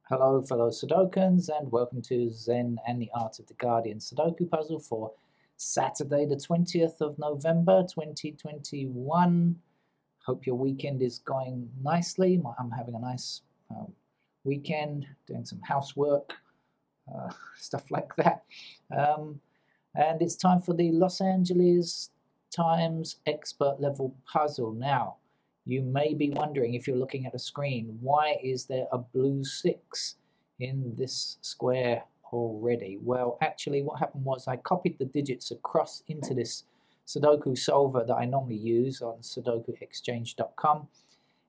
Hello, fellow Sudokans, and welcome to Zen and the Art of the Guardian Sudoku puzzle for Saturday, the 20th of November, 2021. Hope your weekend is going nicely. I'm having a nice weekend, doing some housework, stuff like that. And it's time for the Los Angeles Times expert level puzzle. Now, you may be wondering, if you're looking at a screen, why is there a blue 6 in this square already? Well, actually what happened was I copied the digits across into this Sudoku solver that I normally use on sudokuexchange.com,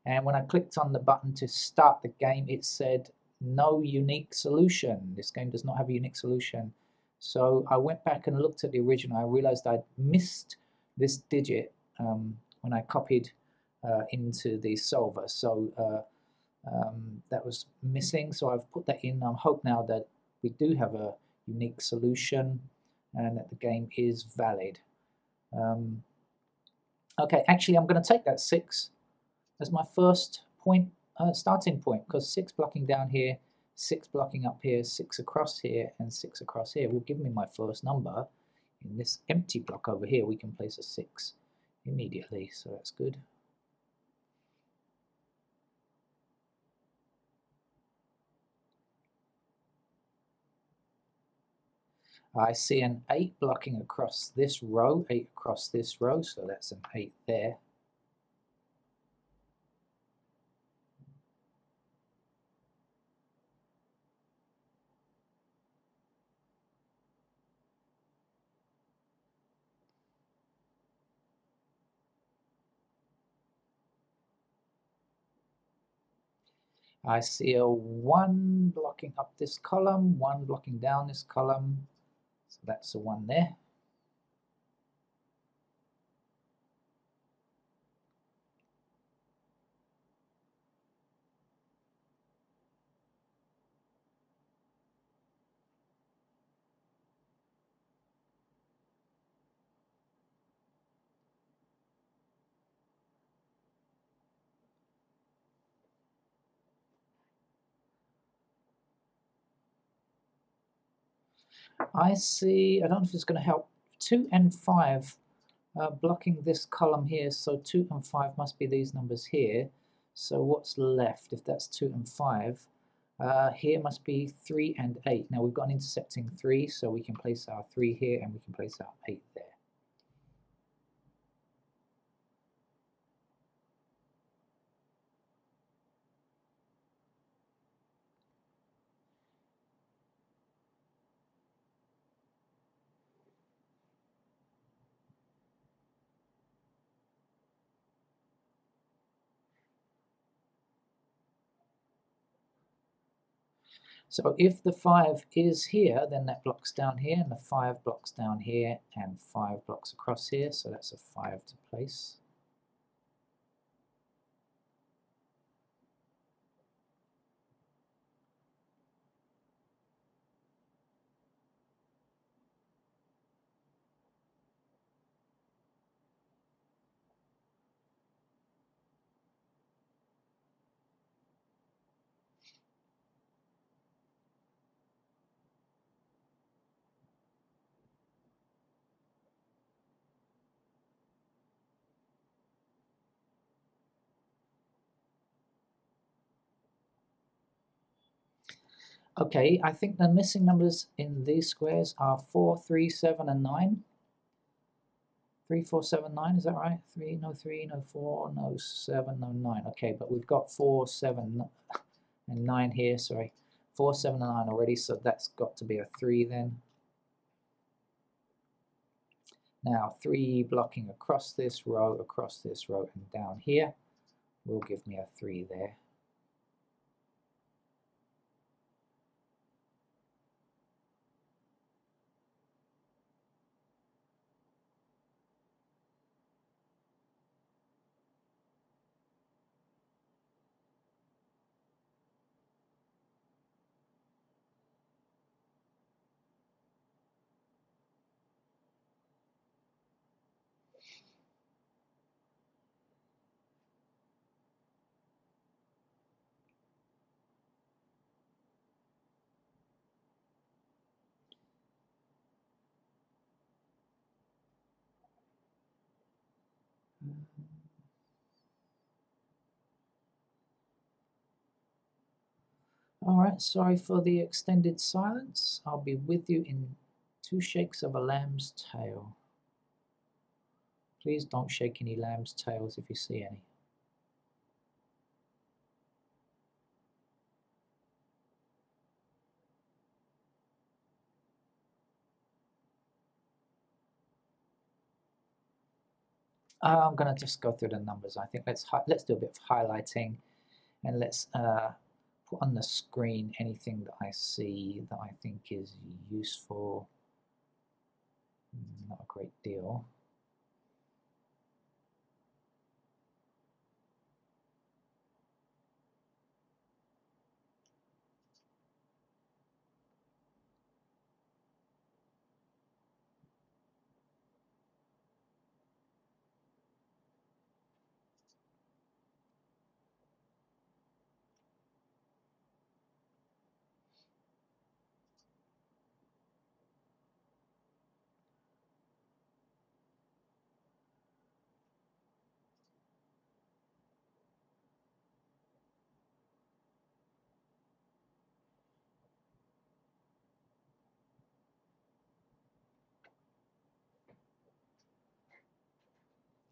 and when I clicked on the button to start the game, it said no unique solution. This game does not have a unique solution. So I went back and looked at the original. I realized I'd missed this digit when I copied into the solver. So that was missing. So I've put that in. I hope now that we do have a unique solution and that the game is valid. Okay, actually I'm going to take that 6 as my first point, starting point, because 6 blocking down here, 6 blocking up here, 6 across here, and 6 across here will give me my first number. In this empty block over here, we can place a 6 immediately, so that's good. I see an 8 blocking across this row, 8 across this row, so that's an 8 there. I see a 1 blocking up this column, 1 blocking down this column, so that's a 1 there. I see, I don't know if it's going to help, 2 and 5 blocking this column here, so 2 and 5 must be these numbers here. So what's left, if that's 2 and 5? Here must be 3 and 8. Now we've got an intersecting 3, so we can place our 3 here and we can place our 8 there. So if the 5 is here, then that blocks down here, and the 5 blocks down here, and 5 blocks across here, so that's a 5 to place. Okay, I think the missing numbers in these squares are 4, 3, 7, and 9. 3, 4, 7, 9, is that right? 3, no 4, no 7, no 9. Okay, but we've got 4, 7, and 9 here, sorry. 4, 7, and 9 already, so that's got to be a 3 then. Now 3 blocking across this row, and down here will give me a 3 there. All right, sorry for the extended silence. I'll be with you in 2 shakes of a lamb's tail. Please don't shake any lamb's tails if you see any. I'm going to just go through the numbers. I think let's do a bit of highlighting, and let's put on the screen anything that I see that I think is useful. Not a great deal.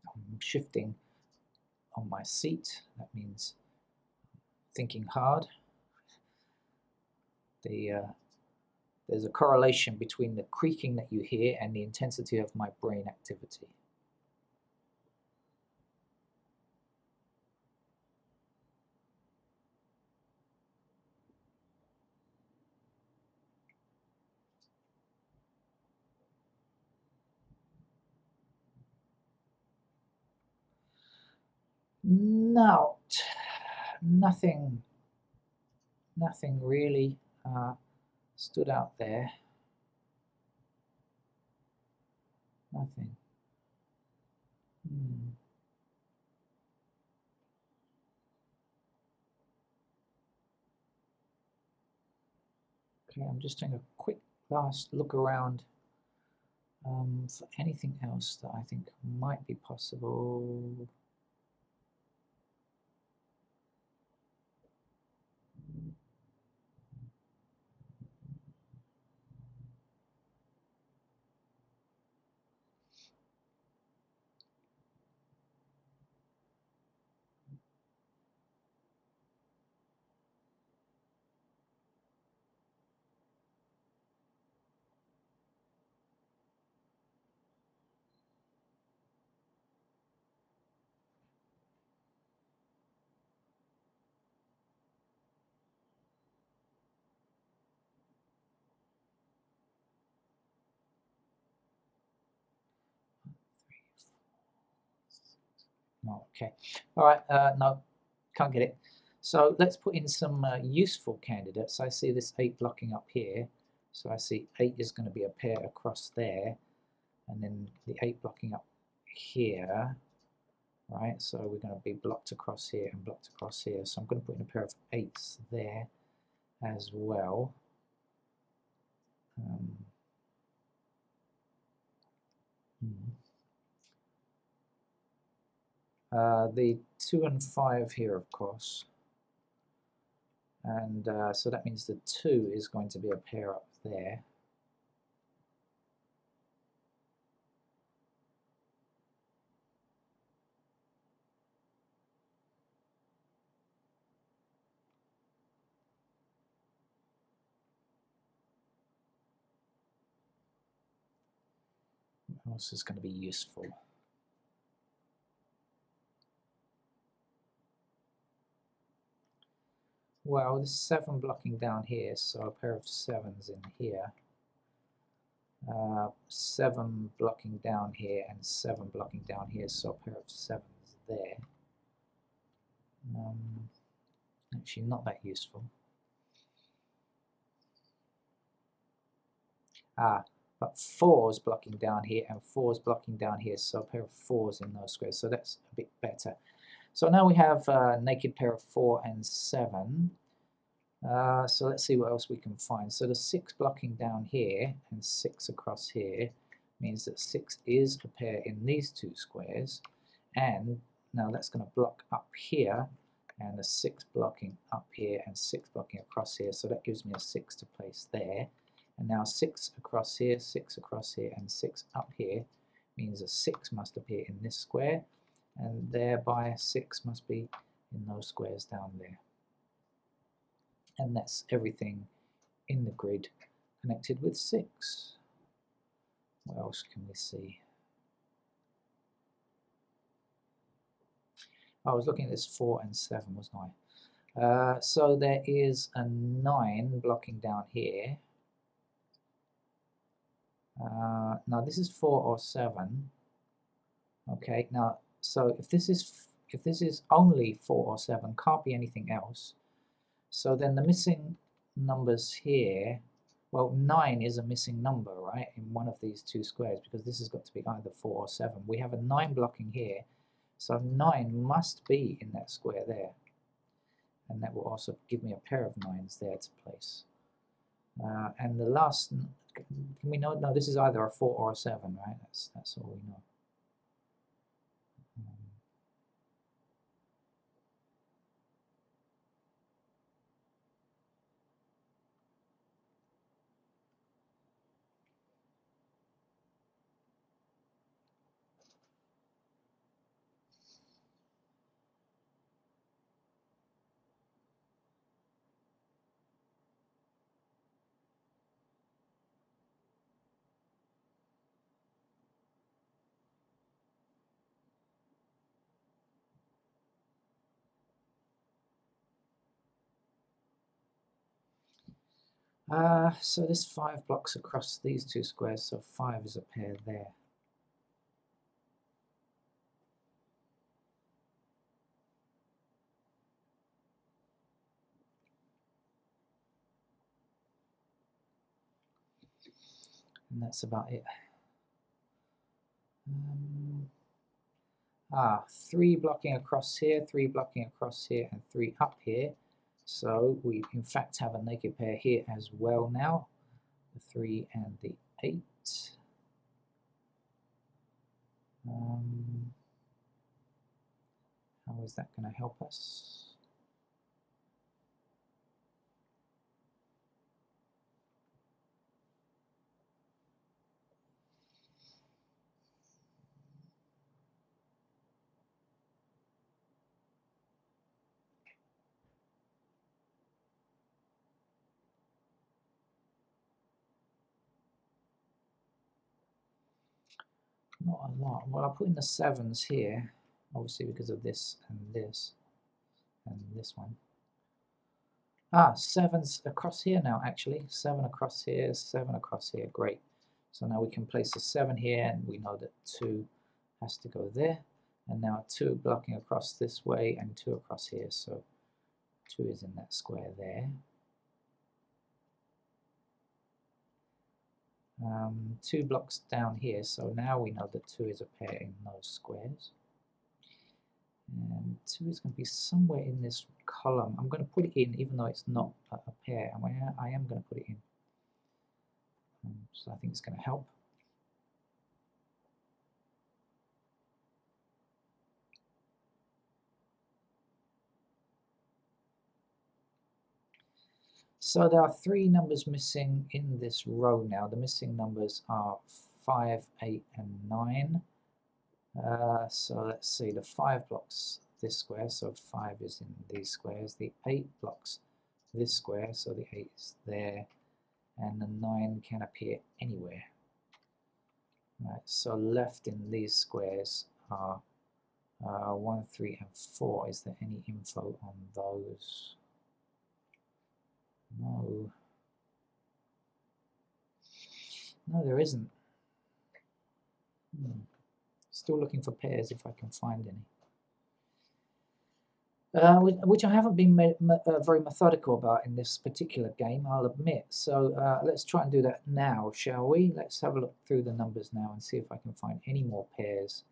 I'm shifting on my seat. That means thinking hard. There's a correlation between the creaking that you hear and the intensity of my brain activity. No, nothing really stood out there. Nothing. Okay, I'm just doing a quick last look around for anything else that I think might be possible. No, okay. All right, no, can't get it. So let's put in some useful candidates. I see this 8 blocking up here. So I see 8 is going to be a pair across there. And then the 8 blocking up here. Right, so we're going to be blocked across here and blocked across here. So I'm going to put in a pair of 8s there as well. The 2 and 5 here, of course. And so that means the 2 is going to be a pair up there. What else is going to be useful? Well, there's 7 blocking down here, so a pair of 7s in here. 7 blocking down here and 7 blocking down here, so a pair of 7s there. Actually, not that useful. But 4s blocking down here and 4s blocking down here, so a pair of 4s in those squares, so that's a bit better. So now we have a naked pair of 4 and 7. So let's see what else we can find. So the 6 blocking down here and 6 across here means that 6 is a pair in these 2 squares, and now that's going to block up here, and a 6 blocking up here, and 6 blocking across here, so that gives me a 6 to place there. And now 6 across here, 6 across here, and 6 up here means a 6 must appear in this square, and thereby 6 must be in those squares down there. And that's everything in the grid connected with 6. What else can we see? I was looking at this 4 and 7, wasn't I? So there is a 9 blocking down here. Now this is 4 or 7. Okay, now so if this is only 4 or 7, can't be anything else. So then the missing numbers here, well, 9 is a missing number, right, in one of these two squares, because this has got to be either 4 or 7. We have a 9 blocking here, so 9 must be in that square there. And that will also give me a pair of 9s there to place. And the last, can we know? No, this is either a 4 or a 7, right? That's all we know. So there's 5 blocks across these two squares, so 5 is a pair there. And that's about it. 3 blocking across here, 3 blocking across here, and 3 up here. So we in fact have a naked pair here as well now, the 3 and the 8. How is that going to help us? Not a lot. Well, I'll put in the 7s here, obviously because of this and this one. 7's across here now, actually. 7 across here, 7 across here. Great. So now we can place a 7 here, and we know that 2 has to go there. And now 2 blocking across this way, and 2 across here. So 2 is in that square there. 2 blocks down here, so now we know that 2 is a pair in those squares. And 2 is going to be somewhere in this column. I'm going to put it in, even though it's not a pair. I am going to put it in. So I think it's going to help. So there are 3 numbers missing in this row now. The missing numbers are 5, 8, and 9. So let's see, the 5 blocks this square, so 5 is in these squares. The 8 blocks this square, so the 8 is there. And the 9 can appear anywhere. Right, so left in these squares are 1, 3, and 4. Is there any info on those? No. No, there isn't. Still looking for pairs if I can find any. Which I haven't been very methodical about in this particular game, I'll admit. So let's try and do that now, shall we? Let's have a look through the numbers now and see if I can find any more pairs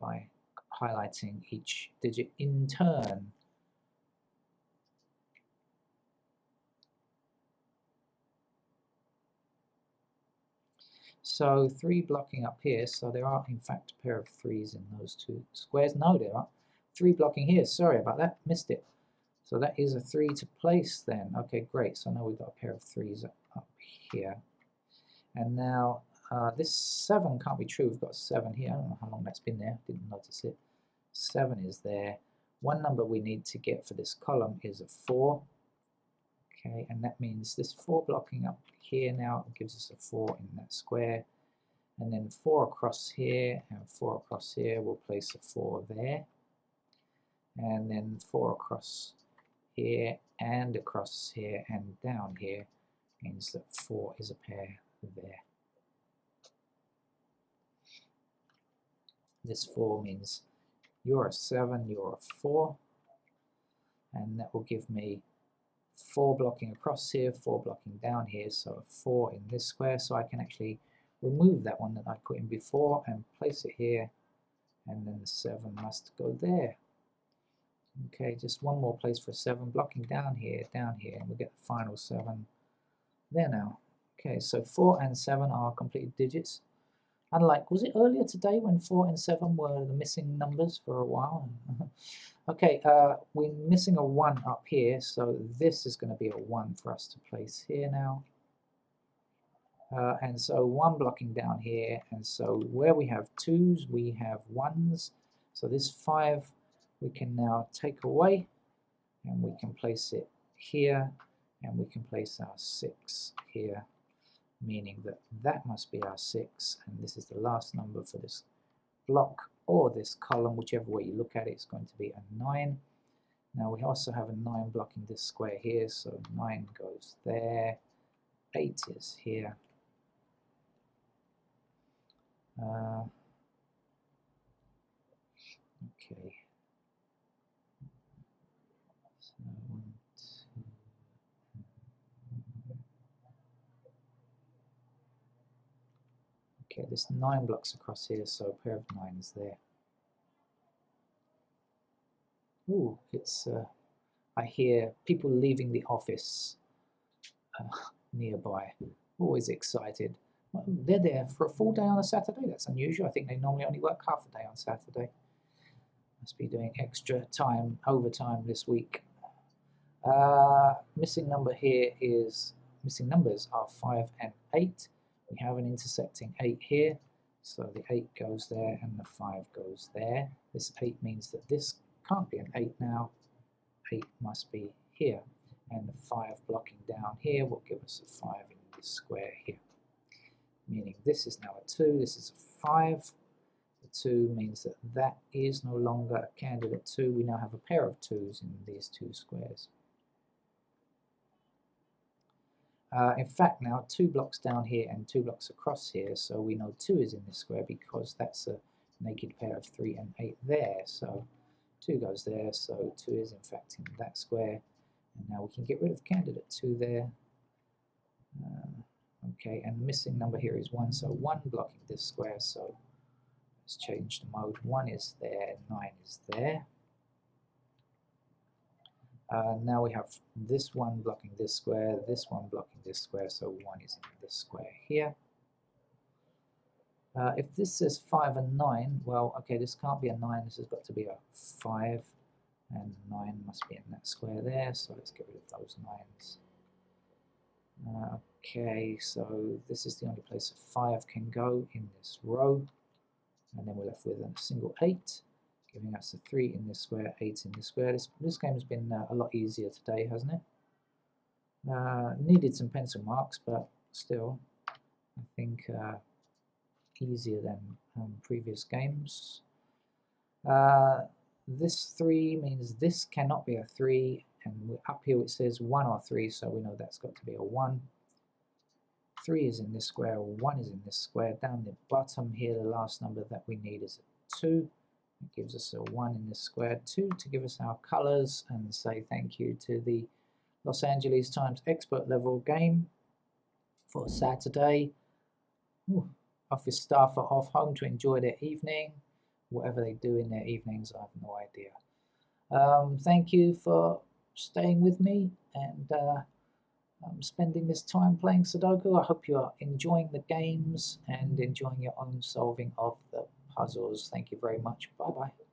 by highlighting each digit in turn. So 3 blocking up here, so there are in fact a pair of 3s in those two squares. No, there are 3 blocking here. Sorry about that, missed it. So that is a 3 to place then. Okay, great. So now we've got a pair of 3s up here. And now this 7 can't be true. We've got 7 here. I don't know how long that's been there. Didn't notice it. 7 is there. One number we need to get for this column is a 4. Okay, and that means this 4 blocking up here now gives us a 4 in that square. And then 4 across here and 4 across here. We'll place a 4 there. And then 4 across here and across here and down here means that 4 is a pair there. This 4 means you're a 7, you're a 4, and that will give me 4 blocking across here, 4 blocking down here, so a 4 in this square, so I can actually remove that one that I put in before and place it here, and then the 7 must go there. Okay, just one more place for 7, blocking down here, and we'll get the final 7 there now. Okay, so 4 and 7 are completed digits. Unlike, was it earlier today when 4 and 7 were the missing numbers for a while? Okay, we're missing a 1 up here, so this is going to be a 1 for us to place here now. And so 1 blocking down here, and so where we have 2s, we have 1s. So this 5 we can now take away, and we can place it here, and we can place our 6 here, meaning that that must be our 6, and this is the last number for this block or this column, whichever way you look at it. It's going to be a 9. Now we also have a 9 blocking this square here, so 9 goes there, 8 is here. Okay. So 1, 2. Okay, there's 9 blocks across here, so a pair of 9s there. Ooh, it's I hear people leaving the office nearby. Always excited. Well, they're there for a full day on a Saturday. That's unusual. I think they normally only work half a day on Saturday. Must be doing extra time, overtime this week. Missing number here is, missing numbers are 5 and 8. We have an intersecting 8 here, so the 8 goes there and the 5 goes there. This 8 means that this can't be an 8 now. 8 must be here, and the 5 blocking down here will give us a 5 in this square here, meaning this is now a 2, this is a 5. The 2 means that that is no longer a candidate 2. We now have a pair of 2s in these 2 squares. In fact, now 2 blocks down here and 2 blocks across here, so we know 2 is in this square because that's a naked pair of 3 and 8 there. So 2 goes there, so 2 is in fact in that square. And now we can get rid of candidate 2 there. Okay, and the missing number here is 1, so 1 blocking this square, so let's change the mode. 1 is there, 9 is there. Now we have this 1 blocking this square, this 1 blocking this square, so 1 is in this square here. If this says 5 and 9, well, okay, this can't be a 9, this has got to be a 5, and 9 must be in that square there, so let's get rid of those 9s. Okay, so this is the only place a 5 can go in this row, and then we're left with a single 8. Giving us a 3 in this square, 8 in this square. This game has been a lot easier today, hasn't it? Needed some pencil marks, but still, I think easier than previous games. This 3 means this cannot be a 3, and up here it says 1 or 3, so we know that's got to be a 1. 3 is in this square, 1 is in this square. Down the bottom here, the last number that we need is a 2. It gives us a 1 in this square, 2 to give us our colors, and say thank you to the Los Angeles Times expert level game for Saturday. Ooh, office staff are off home to enjoy their evening. Whatever they do in their evenings, I have no idea. Thank you for staying with me, and spending this time playing Sudoku. I hope you are enjoying the games and enjoying your own solving of the puzzles. Thank you very much. Bye bye.